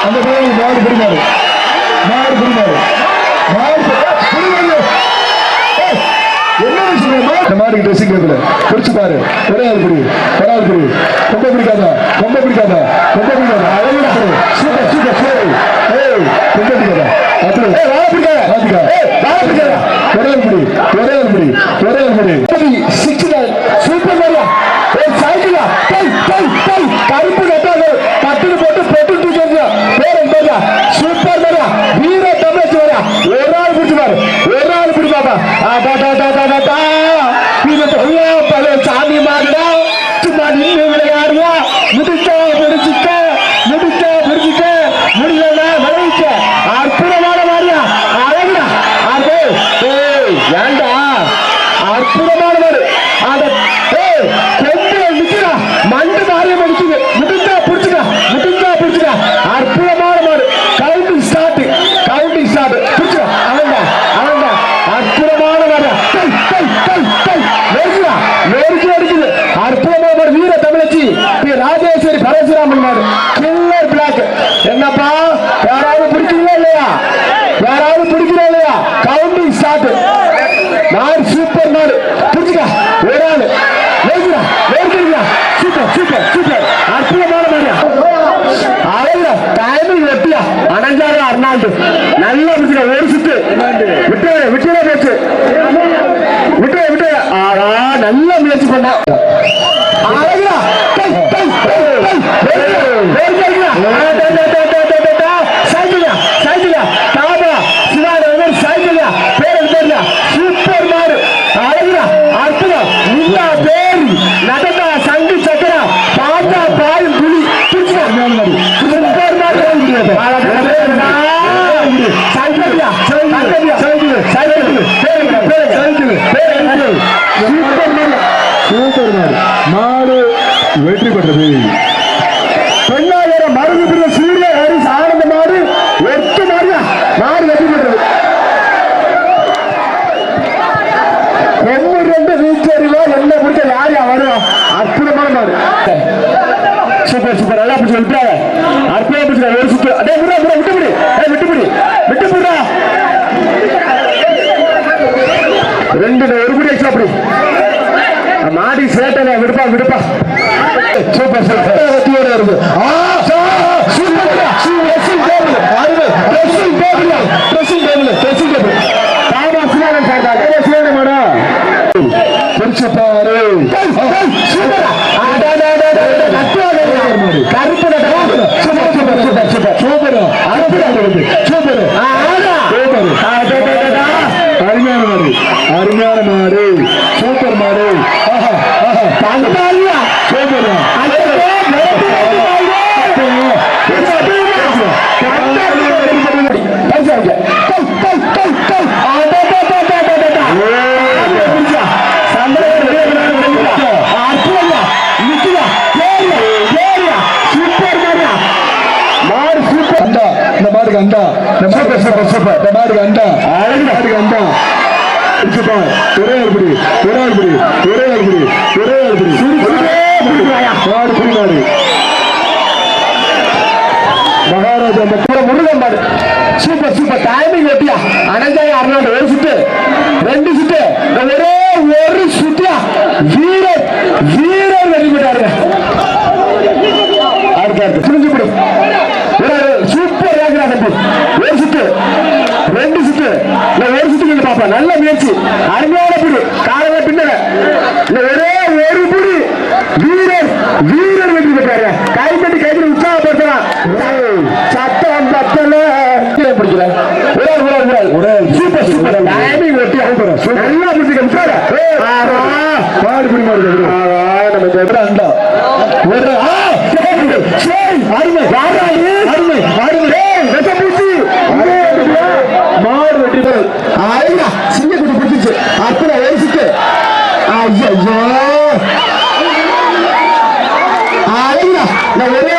அந்த மாடு பிடிக்காது மாடு பிடிக்காது என்ன மாதிரி ட்ரெஸ்ஸிங் டேபிள் பிடிச்சு பாரு. ஒரே ஆள் பிடி ரொம்ப பிடிக்காதா ரொம்ப பிடிக்காதா அழகா சூப்பர் சூப்பர் ரொம்ப பிடிக்காதா அப்படி ஒரே ஆள் பிடி சூப்பர் மாதிரியா சைக்கிளா கருப்பு கட்டாது கட்டுக்கு போட்டு பெட்ரோல் பேர் சூப்பர் மாதிரியா வீர தமிழ் வரா ஒரு ஆள் பிடிச்சுப்பாரு பிடிப்பாப்பா சாமி மாதிரிடா சும்மா நின்று விளையாடுவா முடிச்சா பிடிச்சிக்க முடியல விளைவிக்க அற்புதமான மாதிரியா அழகுடா அது ஏண்டா அற்புதமான மாதிரி அந்த கொஞ்சம் நிக்கிறா மண்டு மாறிய முடிச்சுது முடிஞ்சா பிடிச்சுக்கா அற்புதமான மாதிரி கவுண்டிங் ஸ்டார்ட் பிடிச்சா அவன்டா அற்புதமான மாதிரியா அடிக்குது அற்புதமான மாதிரி வீர தமிழச்சி ராஜேஸ்வரி பரசுராமன் மாதிரி கில்லர் பிளாக். என்னப்பா யாராவது பிடிக்கிறீங்களா இல்லையா கவுண்டிங் ஸ்டார்ட் நாடு சூப்பர் நாடு பிடிச்சிக்கா ஒரு ஆளு சூப்பர் அற்புதமான மாதிரியா அழகுல டைமிங் வெட்டியா அனஞ்சாரு அர்னால்டு நல்லா பிடிச்சிக்க ஒரு சுத்து விட்டு போச்சு விட்டு நல்லா முயற்சி பண்ண அழகுடா சைக்கிளா தாபா சிவாஜி சைக்கிளா பேர் சூப்பர் மாடு அழகுடா அற்புதம் நில்லா பேர் நடந்தா சங்கு சக்கரா பாட்டா பாயும் புலி சூப்பர் மாடு மாடு வெற்றி பெற்றது. பெண்ணாயிரம் மருந்து பிரிவு சூரிய ஹரிஸ் ஆனந்த மாடு எட்டு மாடு வெற்றி பெற்றது. 92 வீச்சரிவா என்ன பிடிச்ச யாரையா வருவான் அற்புதமான மாடு சூப்பர் நல்லா பிடிச்சி விட்டாங்க அற்புதம் பிடிச்சா ஒரு சுற்று அதே விட்டுபிடி ரெண்டு ஒரு குடி எக்ஸ்ட்ரா அப்படி மாடி சேட்டை விடுப்பா சூப்பர் வெற்றியோட இருக்கு. அருமையான மாடு சூப்பர் மாடு மகாராஜா முருகன் மாடு சூப்பர் டைமிங் வெட்டியா அனஞ்சாய அருணாண்டு ஒரு சுத்து ரெண்டு சுத்து ஒரே ஒரு சுத்தியா வீரர் வெற்றி பெற்றாரு. அடுத்த புரிஞ்சுப்படி சூப்பர் ஒரு சுத்து ரெண்டு சுத்து ஒரு சுத்து பாப்பா நல்ல முயற்சி அருமையான பிடி காலையில பின்னல ஒரே ஒரு பிடி வீரர் வெற்றி பெற்றாரு. கைத்தட்டி உற்சாகப்படுத்தலாம் சட்டம் பத்தல பிடிக்கல சூப்பர் டைமிங் வெட்டி நல்லா பிடிச்சிக்க பாடு பிடி மாடு நம்ம அருமை மாடு வெட்டி சிங்கக்குட்டி பிடிச்சிச்சு அப்புறம் வயசுக்கு ஒரே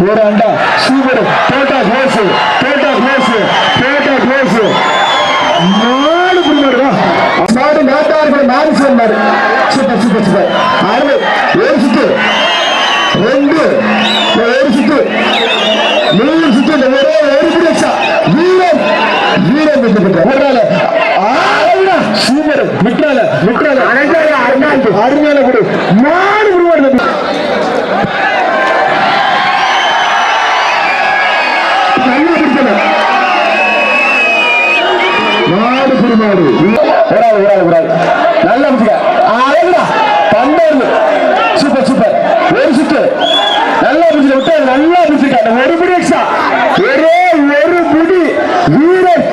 ஒரு அண்டா சூப்பர் டோட்டா க்ளோஸ் நாலு புரிமாடுவா மாடு நாட்டார்கள் மாறி சொன்னாரு சூப்பர் அறுபது ஒரு சுத்து ரெண்டு ஒரு சுத்து மூணு சுத்து ஒரே ஒரு பிடிச்சா வீரன் சூப்பர் விட்டுறால அருமையான கொடு மாடு புரிமாடு நல்லா பிடிக்கல மாடு புரிமாடு விடாது நல்லா பிடிக்க அழகுடா பன்னெண்டு சூப்பர் ஒரு சுத்து நல்லா பிடிச்ச விட்டு நல்லா பிடிச்சிருக்காங்க ஒரு பிடி எக்ஸ்ட்ரா ஒரே ஒரு பிடி வீரர்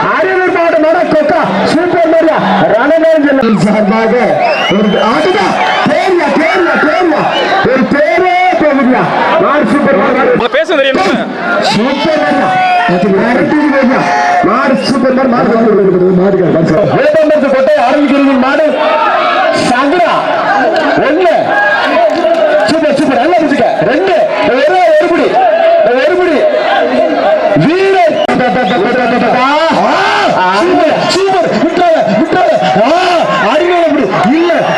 அரியலூர் மாவட்டம் மாட கொக்கா சூப்பர் மாரியா ரணவேல் சார்பாக ஒரு ஆட்டுதா தேரியா ஒரு பேரே போகுதியா மாடு சூப்பர் பேச தெரியும் சூப்பர் மாரியா மாடு சூப்பர் மாடு கொட்டை ஆரம்பிக்கிறது மாடு சங்கரா ஒண்ணு சூப்பர் நல்லா பிடிச்சிக்க ரெண்டு ஒரே ஒரு பிடி வீரர் சூப்பர் விட்டாத அடிமையில இல்ல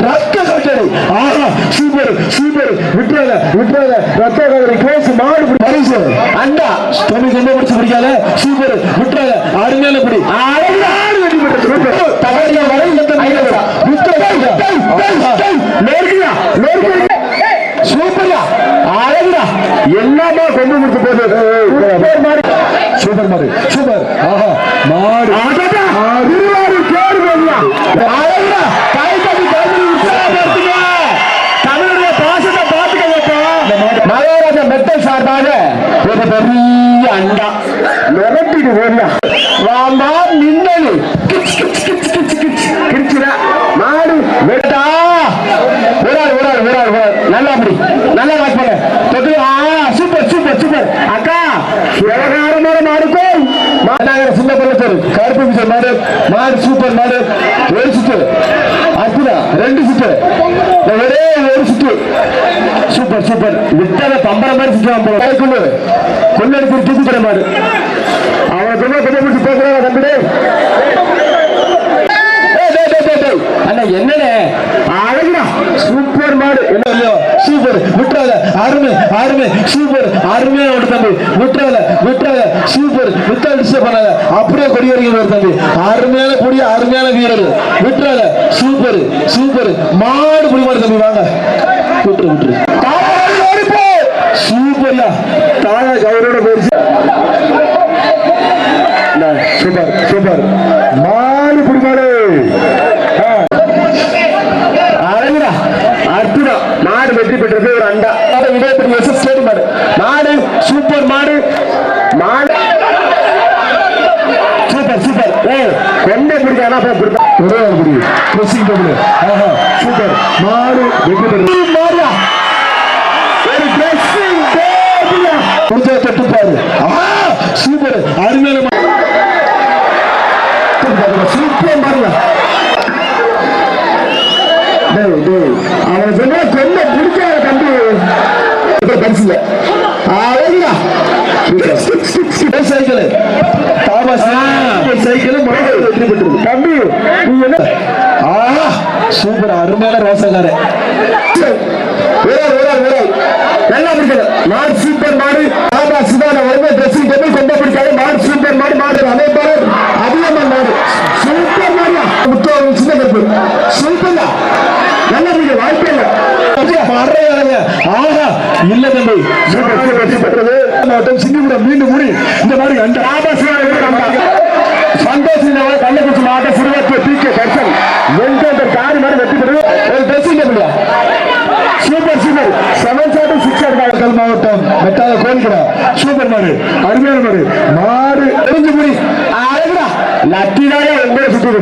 ரத்த கட்டளை ஆஹா சூப்பர் விட்டாத ரத்த கட்டளை கேஸ் மாடு பரிசு அண்டா தொண்ணூத்தி ஒன்பது முடிச்சு பிடிக்காத சூப்பர் விட்டாத அருமையில பிடி வெற்றி பெற்ற தகவல் வரை சூப்பர்யா அழகுடா எல்லாமே கொண்டு கொடுத்து போகுது சூப்பர் ஆஹா மாடு திருவாரூர் பேர் அழகுடா தமிழுடைய பாசத்தை பார்த்துக்க மகாராஜா மெட்டல் சார்பாக ஒரு பெரிய அண்டா நிரப்பிட்டு போறியா வாமா மின்னலு கிரிச்சுடா மாடு வெட்டா ஒரு நல்லா அப்படி நல்லா வாட்ச் பண்ண தொட்டு சூப்பர் அக்கா விவகாரமான மாடுக்கும் மாநகர சின்ன பள்ளத்தூர் கருப்பு மிஷன் மாடு சூப்பர் மாடு ஒரு சுத்து அற்புதம் ரெண்டு சுத்து ஒரே ஒரு சுத்து சூப்பர் விட்டாத பம்பர மாதிரி சுற்றுவான் கொள்ளடிப்பு தூக்குற மாடு அவனை கொஞ்சம் பிடிச்சி பேசுறாங்க தம்பிடே அண்ணா என்னண்ணே அழகுடா சூப்பர் மாடு என்ன இல்லையோ சூப்பர் விட்டுறாத அருமை சூப்பர் அருமையா ஓட்டு தம்பி விட்டுறாத சூப்பர் விட்டா டிஸ்டர்ப் பண்ணாத அப்படியே கொடி வரைக்கும் தம்பி அருமையான வீரர் விட்டுறாத சூப்பர் மாடு புரிமாடு தம்பி வாங்க விட்டுரு சூப்பர்யா தாயா அவரோட போயிடுச்சு சூப்பர் மாடு புரிமாடு அற்புதம் மாடு வெற்றி பெற்றது ஒரு அண்டா விடயப்படி ஸ்டேட் மாடு சூப்பர் மாடு சூப்பர் கொண்டே பிடிக்கானா ஒரே சூப்பர் மாடு வெற்றி பெற்றது மாறியா ஒரு ட்ரெஸ்ஸிங் டேபிளா கொஞ்ச தொட்டு பாரு சூப்பர் அருமையான சூப்பர் மாறியா அவன் சொன்னா கொண்ட பிடிக்காத தம்பி பரிசுல சைக்கிள் தம்பி சூப்பர் அருமையான ரோசக்காரன் நல்லா பிடிக்கல மாடு சூப்பர் மாடு சிதான வருமே ட்ரெஸ்ஸிங் டேபிள் கொண்ட பிடிக்காத மாடு சூப்பர் மாடு அதே போல அதிகமான மாடு சூப்பர் மாடியா முத்தம் சின்ன கருப்பு சூப்பர்யா நல்ல நீங்க வாய்ப்பே இல்ல இல்ல தம்பி சிங்கப்பூரம் மீண்டும் மூடி இந்த மாதிரி கள்ளக்குறிச்சி மாவட்டம் சிறுவத்தூர் பி கே கர்சன் எங்க காரி மாதிரி வெற்றி பெறுவது ஒரு ட்ரெஸ்ஸிங் டேபிளா சூப்பர் 7 மாவட்டம் மெட்டாத கோரிக்கிறா சூப்பர் மாடு அருமையான மாடு தெரிஞ்சு முடி அழகுடா லட்டினாலே உங்களை சுற்றுது